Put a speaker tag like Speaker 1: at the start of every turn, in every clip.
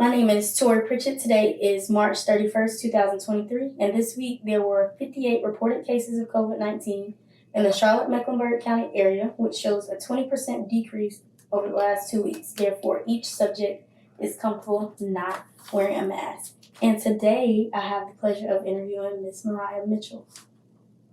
Speaker 1: My name is Tori Pritchett. Today is March 31st, 2023, and this week there were 58 reported cases of COVID-19 in the Charlotte-Mecklenburg County area, which shows a 20% decrease over the last 2 weeks. Therefore, each subject is comfortable not wearing a mask. And today, I have the pleasure of interviewing Miss Mariah Mitchell.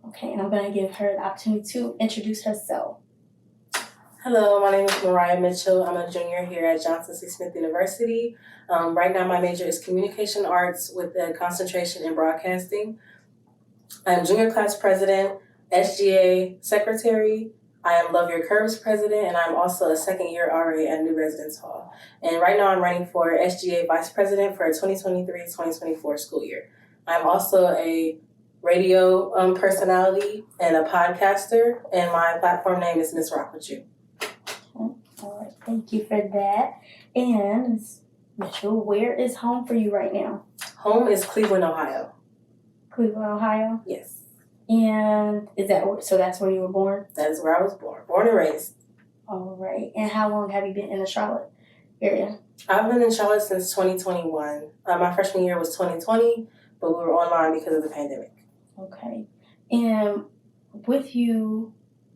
Speaker 1: Okay, and I'm going to give her the opportunity to introduce herself.
Speaker 2: Hello, my name is Mariah Mitchell. I'm a junior here at Johnson C. Smith University. Right now, my major is communication arts with a concentration in broadcasting. I'm junior class president, SGA secretary. I am Love Your Curves president, and I'm also a second year RA at New Residence Hall. And right now, I'm running for SGA vice president for 2023-2024 school year. I'm also a radio personality and a podcaster, and my platform name is Miss Rock With You.
Speaker 1: All right, thank you for that. And Ms. Mitchell, where is home for you right now?
Speaker 2: Home is Cleveland, Ohio.
Speaker 1: Cleveland, Ohio?
Speaker 2: Yes.
Speaker 1: And that's where you were born?
Speaker 2: That is where I was born and raised.
Speaker 1: All right. And how long have you been in the Charlotte area?
Speaker 2: I've been in Charlotte since 2021. My freshman year was 2020, but we were online because of the pandemic.
Speaker 1: Okay. And with you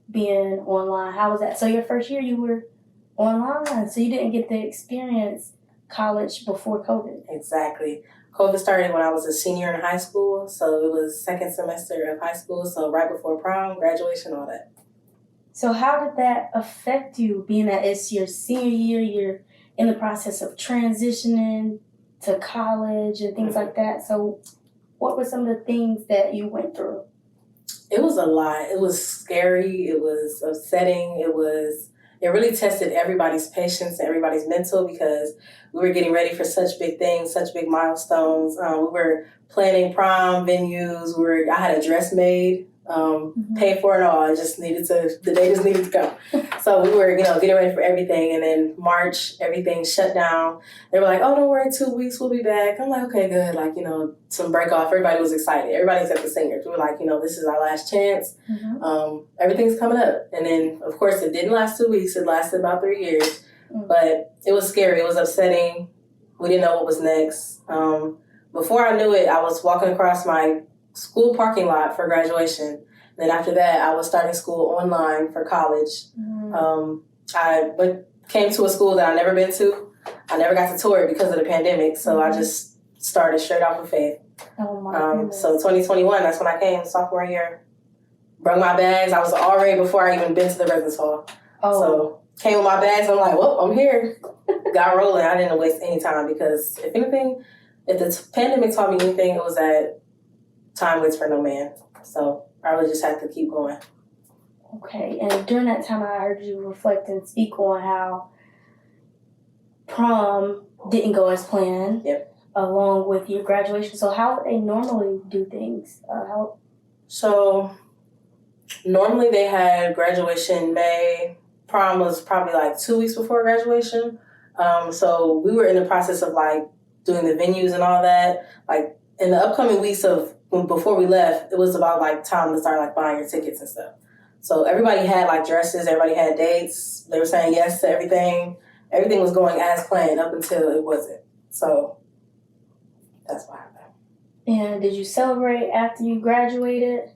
Speaker 1: being online, how was that? So your first year you were online, so you didn't get to experience college before COVID.
Speaker 2: Exactly. COVID started when I was a senior in high school, so it was second semester of high school, so right before prom, graduation, all that.
Speaker 1: So how did that affect you, being that it's your senior year, you're in the process of transitioning to college and things like that? So what were some of the things that you went through?
Speaker 2: It was a lot. It was scary. It was upsetting. It really tested everybody's patience and everybody's mental because we were getting ready for such big things, such big milestones. We were planning prom venues. I had a dress made, paid for it all. The day just needed to come. So we were, getting ready for everything. And then March, everything shut down. They were like, oh, don't worry, 2 weeks, we'll be back. I'm like, okay, good. Like, some break off. Everybody was excited. Everybody except the singers. We were like, this is our last chance. Everything's coming up. And then, of course, it didn't last 2 weeks. It lasted about 3 years. But it was scary. It was upsetting. We didn't know what was next. Before I knew it, I was walking across my school parking lot for graduation. Then after that, I was starting school online for college. I came to a school that I'd never been to. I never got to tour it because of the pandemic, so I just started straight off of faith.
Speaker 1: Oh my goodness.
Speaker 2: So 2021, that's when I came, sophomore year. Brought my bags. I was already before I even been to the residence hall. So came with my bags. I'm like, well, I'm here. Got rolling. I didn't waste any time because if the pandemic taught me anything, it was that time waits for no man. So I really just had to keep going.
Speaker 1: Okay, and during that time, I heard you reflect and speak on how prom didn't go as planned.
Speaker 2: Yep.
Speaker 1: Along with your graduation. So how would they normally do things?
Speaker 2: So normally they had graduation May. Prom was probably like 2 weeks before graduation. So we were in the process of like doing the venues and all that. Like in the upcoming weeks before we left, it was about like time to start like buying your tickets and stuff. So everybody had like dresses, everybody had dates. They were saying yes to everything. Everything was going as planned up until it wasn't. So that's what happened.
Speaker 1: And did you celebrate after you graduated?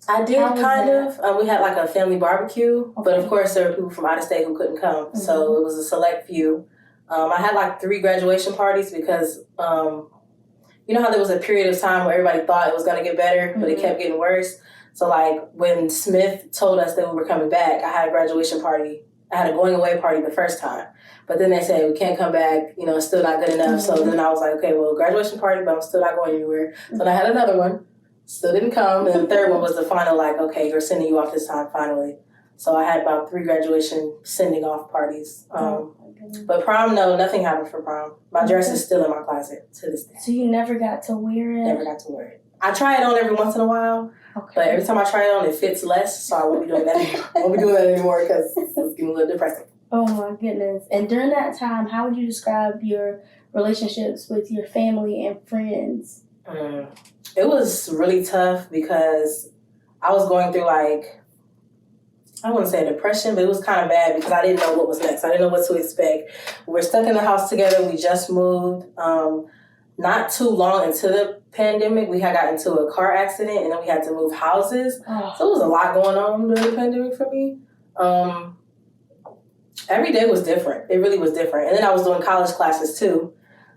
Speaker 2: I did, kind of. We had like a family barbecue, but of course there were people from out of state who couldn't come. So it was a select few. I had like 3 graduation parties because you know how there was a period of time where everybody thought it was going to get better, but it kept getting worse. So like when Smith told us that we were coming back, I had a graduation party. I had a going away party the first time. But then they said, we can't come back, it's still not good enough. So then I was like, okay, well, graduation party, but I'm still not going anywhere. So then I had another one, still didn't come. And the third one was the final, like, okay, we're sending you off this time finally. So I had about 3 graduation sending off parties. But prom, no, nothing happened for prom. My dress is still in my closet to this day.
Speaker 1: So you never got to wear it?
Speaker 2: Never got to wear it. I try it on every once in a while, but every time I try it on, it fits less. So I won't be doing that. I won't be doing that anymore because it's getting a little depressing.
Speaker 1: Oh my goodness. And during that time, how would you describe your relationships with your family and friends?
Speaker 2: It was really tough because I was going through like I wouldn't say depression, but it was kind of bad because I didn't know what was next. I didn't know what to expect. We were stuck in the house together. We just moved. Not too long into the pandemic, we had got into a car accident, and then we had to move houses.
Speaker 1: Oh.
Speaker 2: So it was a lot going on during the pandemic for me. Every day was different. It really was different. And then I was doing college classes too.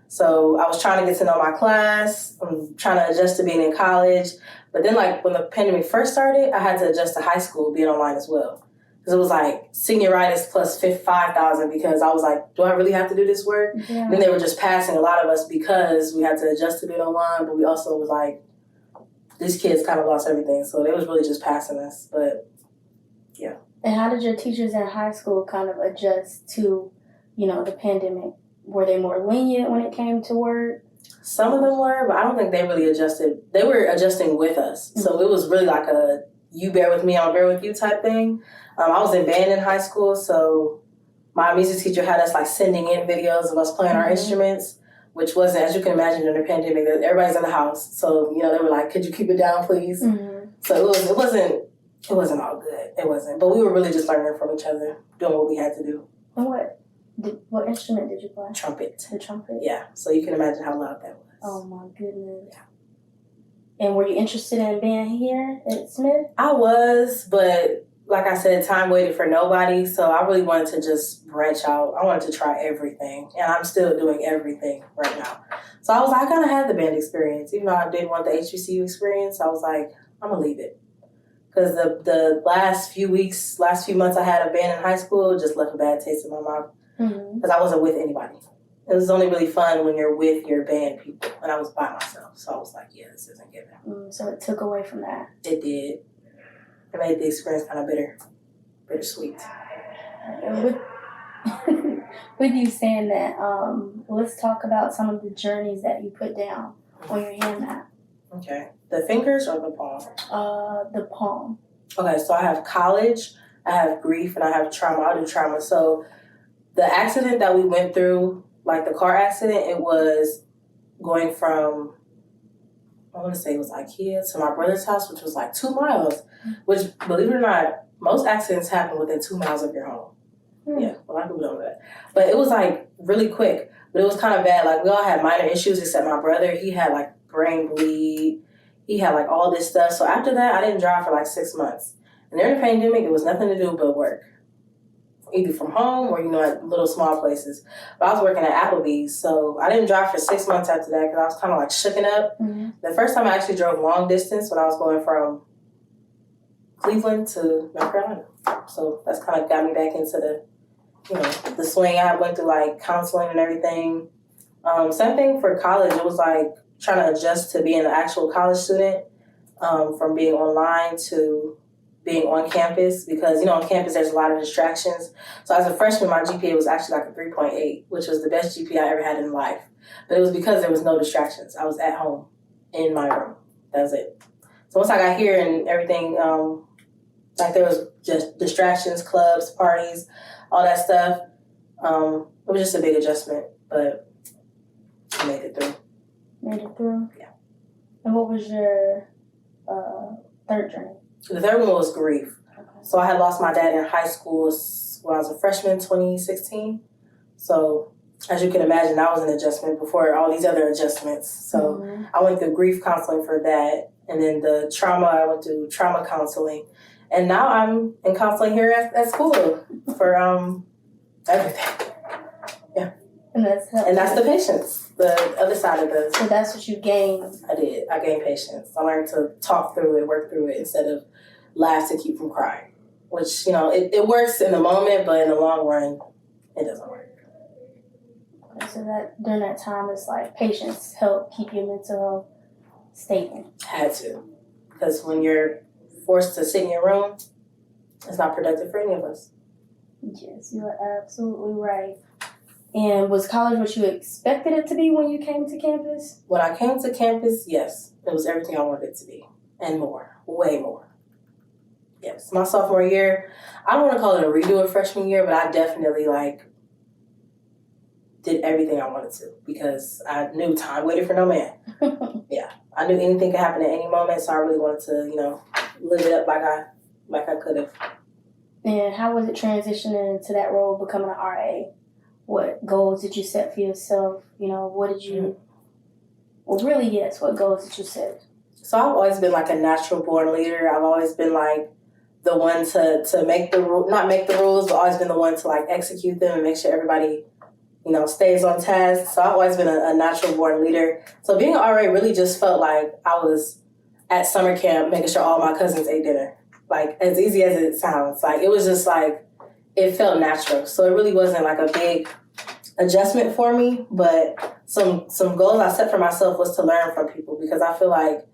Speaker 2: So I was trying to get to know my class. I'm trying to adjust to being in college. But then, like, when the pandemic first started, I had to adjust to high school, being online as well. Because it was like senioritis plus 5,000 because I was like, do I really have to do this work?
Speaker 1: Yeah.
Speaker 2: And then they were just passing a lot of us because we had to adjust to being online, but we also was like, these kids kind of lost everything. So they was really just passing us. But yeah.
Speaker 1: And how did your teachers in high school kind of adjust to, the pandemic? Were they more lenient when it came to work?
Speaker 2: Some of them were, but I don't think they really adjusted. They were adjusting with us. Mm-hmm. So it was really like a you bear with me, I'll bear with you type thing. I was in band in high school, so my music teacher had us like sending in videos of us playing our instruments, which wasn't, as you can imagine, during the pandemic, everybody's in the house. So, they were like, could you keep it down, please? Mm-hmm. So it wasn't all good. It wasn't. But we were really just learning from each other, doing what we had to do.
Speaker 1: And what instrument did you play?
Speaker 2: Trumpet.
Speaker 1: The trumpet?
Speaker 2: Yeah. So you can imagine how loud that was.
Speaker 1: Oh my goodness. Yeah. And were you interested in being here at Smith?
Speaker 2: I was, but like I said, time waited for nobody. So I really wanted to just branch out. I wanted to try everything. And I'm still doing everything right now. So I was like, I kind of had the band experience. Even though I didn't want the HBCU experience, I was like, I'm going to leave it. Because the last few months I had a band in high school just left a bad taste in my mouth. Because I wasn't with anybody. It was only really fun when you're with your band people. And I was by myself. So I was like, yeah, this isn't giving.
Speaker 1: So it took away from that.
Speaker 2: It did. It made the experience kind of bittersweet.
Speaker 1: And with you saying that, let's talk about some of the journeys that you put down on your hand map.
Speaker 2: Okay. The fingers or the palm?
Speaker 1: The palm.
Speaker 2: Okay, so I have college, I have grief, and I have trauma. I do trauma. So the accident that we went through, like the car accident, it was going from, I want to say it was IKEA to my brother's house, which was like 2 miles, which, believe it or not, most accidents happen within 2 miles of your home. Yeah, a lot of people don't know that. But it was like really quick, but it was kind of bad. Like we all had minor issues except my brother. He had like brain bleed. He had like all this stuff. So after that, I didn't drive for like 6 months. And during the pandemic, it was nothing to do but work. Either from home or, at little small places. But I was working at Applebee's, so I didn't drive for 6 months after that because I was kind of like shooken up. Mm-hmm. The first time I actually drove long distance when I was going from Cleveland to North Carolina. So that's kind of got me back into the swing. I went through like counseling and everything. Same thing for college. It was like trying to adjust to being an actual college student, from being online to being on campus, because on campus there's a lot of distractions. So as a freshman, my GPA was actually like a 3.8, which was the best GPA I ever had in life. But it was because there was no distractions. I was at home in my room. That was it. So once I got here and everything, like there was just distractions, clubs, parties, all that stuff. It was just a big adjustment, but I made it through.
Speaker 1: Made it through?
Speaker 2: Yeah.
Speaker 1: And what was your third journey?
Speaker 2: The third one was grief. Okay. So I had lost my dad in high school when I was a freshman, 2016. So as you can imagine, that was an adjustment before all these other adjustments. So I went through grief counseling for that. And then the trauma, I went through trauma counseling. And now I'm in counseling here at school for everything. Yeah.
Speaker 1: And
Speaker 2: that's the patience, the other side of the...
Speaker 1: So that's what you gained.
Speaker 2: I did. I gained patience. I learned to talk through it, work through it, instead of laugh to keep from crying. Which, it works in the moment, but in the long run, it doesn't work.
Speaker 1: Okay, so that during that time, it's like patience helped keep your mental health stable.
Speaker 2: Had to. Because when you're forced to sit in your room, it's not productive for any of us.
Speaker 1: Yes, you are absolutely right. And was college what you expected it to be when you came to campus?
Speaker 2: When I came to campus, yes. It was everything I wanted it to be. And more. Way more. Yes. My sophomore year, I don't want to call it a redo of freshman year, but I definitely, did everything I wanted to. Because I knew time waited for no man. Yeah. I knew anything could happen at any moment, so I really wanted to, live it up like I could have.
Speaker 1: And how was it transitioning into that role, becoming an RA? What goals did you set for yourself? What did you, well, really, yes, what goals did you set?
Speaker 2: So I've always been like a natural born leader. I've always been like the one to make the not make the rules, but always been the one to like execute them and make sure everybody, stays on task. So I've always been a natural born leader. So being an RA really just felt like I was at summer camp making sure all my cousins ate dinner. Like, as easy as it sounds. Like, it was just like, it felt natural. So it really wasn't like a big adjustment for me, but some goals I set for myself was to learn from people, because I feel like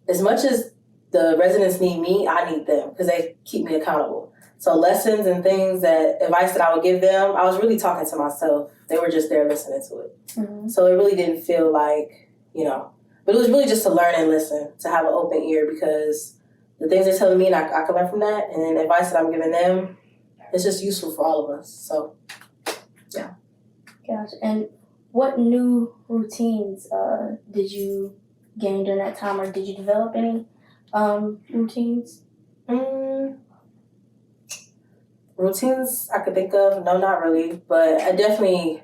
Speaker 2: as much as the residents need me, I need them because they keep me accountable. So lessons and things advice that I would give them, I was really talking to myself. They were just there listening to it.
Speaker 1: Mm-hmm.
Speaker 2: So it really didn't feel like, but it was really just to learn and listen, to have an open ear, because the things they're telling me, and I can learn from that, and then the advice that I'm giving them, it's just useful for all of us. So, yeah.
Speaker 1: Gotcha. And what new routines did you gain during that time, or did you develop any routines?
Speaker 2: Routines I could think of, no, not really. But I definitely,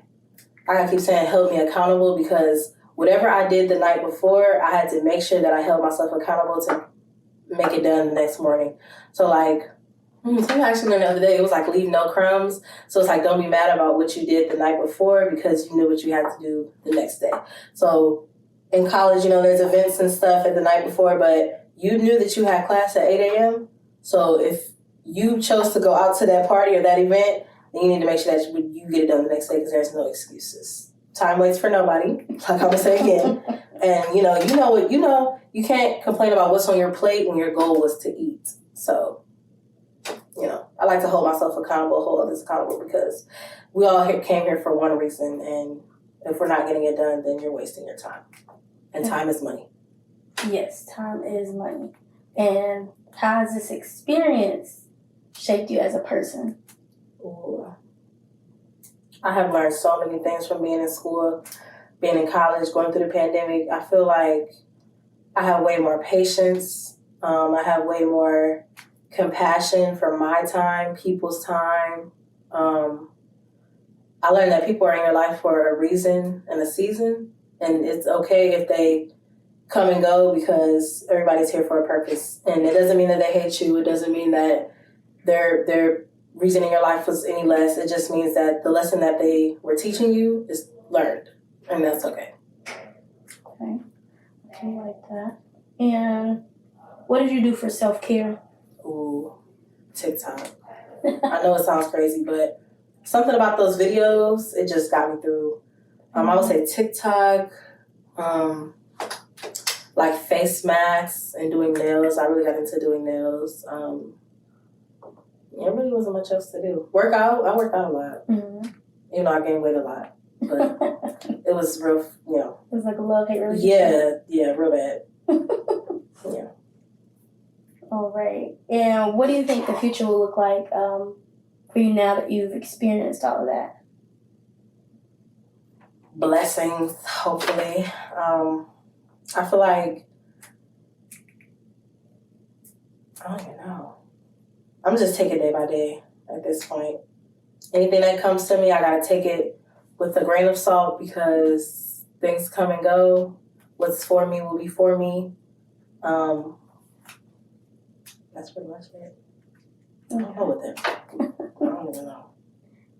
Speaker 2: I keep saying, held me accountable, because whatever I did the night before, I had to make sure that I held myself accountable to make it done the next morning. So like, something I actually learned the other day, it was like leave no crumbs. So it's like, don't be mad about what you did the night before, because you knew what you had to do the next day. So in college, there's events and stuff at the night before, but you knew that you had class at 8 a.m. So if you chose to go out to that party or that event, then you need to make sure that you get it done the next day, because there's no excuses. Time waits for nobody, like I'm gonna say again. And you can't complain about what's on your plate when your goal was to eat. So, I like to hold myself accountable, hold others accountable, because we all came here for one reason, and if we're not getting it done, then you're wasting your time. And time is money.
Speaker 1: Yes, time is money. And how has this experience shaped you as a person?
Speaker 2: Ooh. I have learned so many things from being in school, being in college, going through the pandemic. I feel like I have way more patience. I have way more compassion for my time, people's time. I learned that people are in your life for a reason and a season, and it's okay if they come and go, because everybody's here for a purpose. And it doesn't mean that they hate you. It doesn't mean that their reason in your life was any less. It just means that the lesson that they were teaching you is learned, and that's okay.
Speaker 1: Okay. I like that. And what did you do for self-care?
Speaker 2: Ooh, TikTok. I know it sounds crazy, but something about those videos, it just got me through. I would say TikTok, like face masks and doing nails. I really got into doing nails. There really wasn't much else to do. Workout. I work out a lot. Mm-hmm. I gained weight a lot, but it was real. It
Speaker 1: was like a love-hate relationship.
Speaker 2: Yeah, real bad. Yeah.
Speaker 1: All right. And what do you think the future will look like for you now that you've experienced all of that?
Speaker 2: Blessings, hopefully. I feel like, I don't even know. I'm just taking it day by day at this point. Anything that comes to me, I gotta take it with a grain of salt, because things come and go. What's for me will be for me. That's pretty much it. I don't know with it. I don't even know.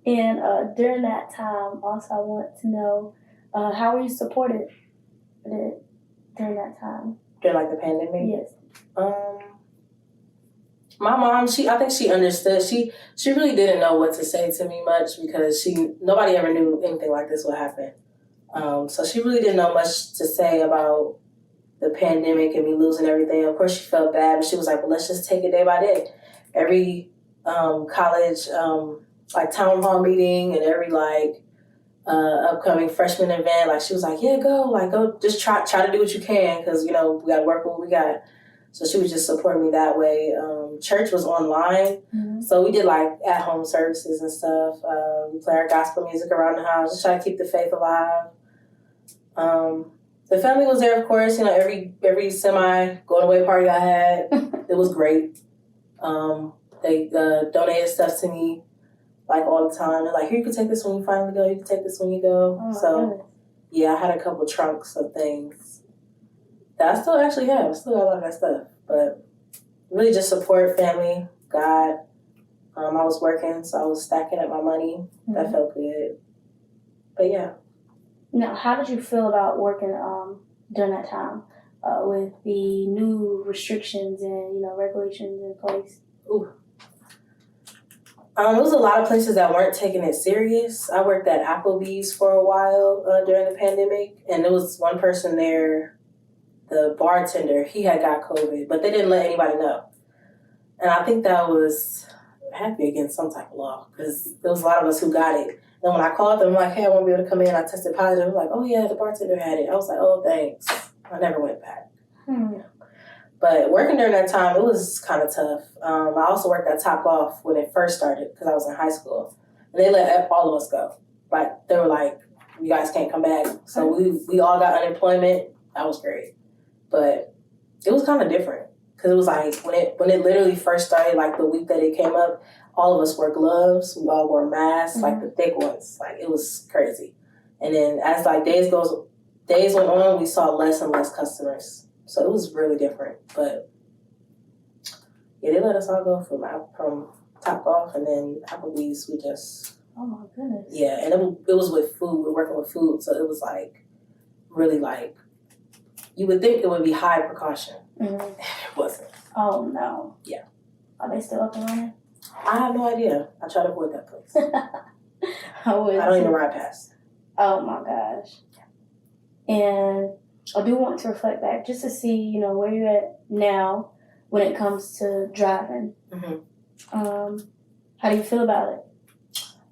Speaker 1: And during that time, also I want to know, how were you supported during that time?
Speaker 2: During like the pandemic?
Speaker 1: Yes.
Speaker 2: My mom, I think she understood. She really didn't know what to say to me much, because nobody ever knew anything like this would happen. So she really didn't know much to say about the pandemic and me losing everything. Of course, she felt bad, but she was like, well, let's just take it day by day. Every college like town hall meeting and every upcoming freshman event, like she was like, yeah, go just try to do what you can, because we got to work with what we got. So she was just supporting me that way. Church was online, mm-hmm. So we did like at-home services and stuff. We play our gospel music around the house, just try to keep the faith alive. The family was there, of course. Every semi going away party I had, it was great. They donated stuff to me like all the time. They're like, here, you can take this when you finally go. You can take this when you go.
Speaker 1: Oh,
Speaker 2: So,
Speaker 1: goodness.
Speaker 2: yeah, I had a couple trunks of things that I still actually have. I still got a lot of that stuff. But really just support family, God. I was working, so I was stacking up my money. That felt good. But yeah.
Speaker 1: Now, how did you feel about working during that time with the new restrictions and regulations in place?
Speaker 2: Ooh. There was a lot of places that weren't taking it serious. I worked at Applebee's for a while during the pandemic, and there was one person there, the bartender, he had got COVID, but they didn't let anybody know. And I think that had to be against some type of law, because there was a lot of us who got it. And when I called them, I'm like, hey, I won't be able to come in. I tested positive. They're like, oh, yeah, the bartender had it. I was like, oh, thanks. I never went back. But working during that time, it was kind of tough. I also worked at Topgolf when it first started, because I was in high school. And they let all of us go. Like, they were like, you guys can't come back. So we all got unemployment. That was great. But it was kind of different. Because it was like, when it literally first started, like the week that it came up, all of us wore gloves. We all wore masks, like the thick ones. Like, it was crazy. And then as like days went on, we saw less and less customers. So it was really different. But yeah, they let us all go from Topgolf, and then Applebee's. We just,
Speaker 1: oh my goodness. Yeah,
Speaker 2: and it was with food. We were working with food, so it was like really like you would think it would be high precaution. It wasn't.
Speaker 1: Oh no.
Speaker 2: Yeah.
Speaker 1: Are they still up and running?
Speaker 2: I have no idea. I try to avoid that place.
Speaker 1: I
Speaker 2: don't even ride past.
Speaker 1: Oh my gosh. And I do want to reflect back just to see, where you're at now when it comes to driving. How do you feel about it?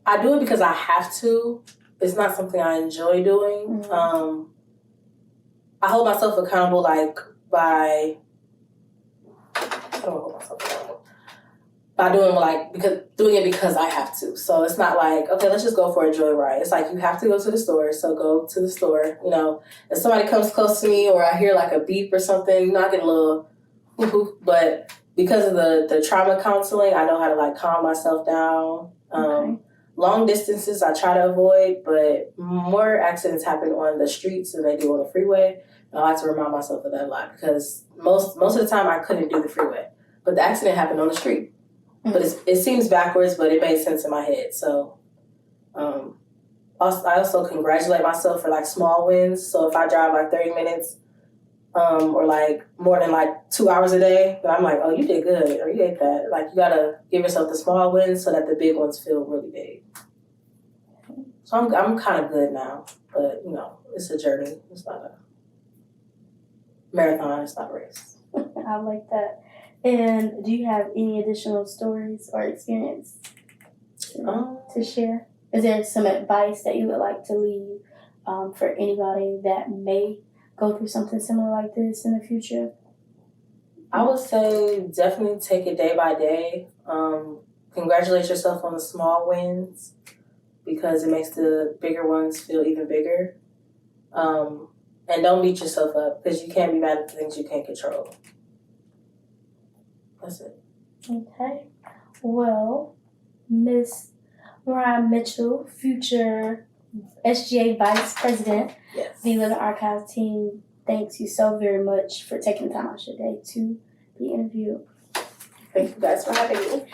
Speaker 2: I do it because I have to. It's not something I enjoy doing. I hold myself accountable by doing it because I have to. So it's not like, okay, let's just go for a joyride. It's like you have to go to the store, so go to the store. If somebody comes close to me or I hear like a beep or something, I get a little woo-hoo. But because of the trauma counseling, I know how to like calm myself down. Long distances I try to avoid, but more accidents happen on the streets than they do on the freeway. And I like to remind myself of that a lot, because most of the time I couldn't do the freeway, but the accident happened on the street. But it seems backwards, but it made sense in my head. So I also congratulate myself for like small wins. So if I drive like 30 minutes or like more than like 2 hours a day, then I'm like, oh, you did good, or you ate that. Like, you gotta give yourself the small wins so that the big ones feel really big. So I'm kind of good now, but it's a journey. It's not a marathon. It's not a race.
Speaker 1: I like that. And do you have any additional stories or experience to share? Is there some advice that you would like to leave for anybody that may go through something similar like this in the future?
Speaker 2: I would say definitely take it day by day. Congratulate yourself on the small wins, because it makes the bigger ones feel even bigger. And don't beat yourself up, because you can't be mad at the things you can't control. That's it.
Speaker 1: Okay. Well, Miss Mariah Mitchell, future SGA Vice President, the Living Archives team, thanks you so very much for taking the time out of your day to be interviewed.
Speaker 2: Thank you guys for having me.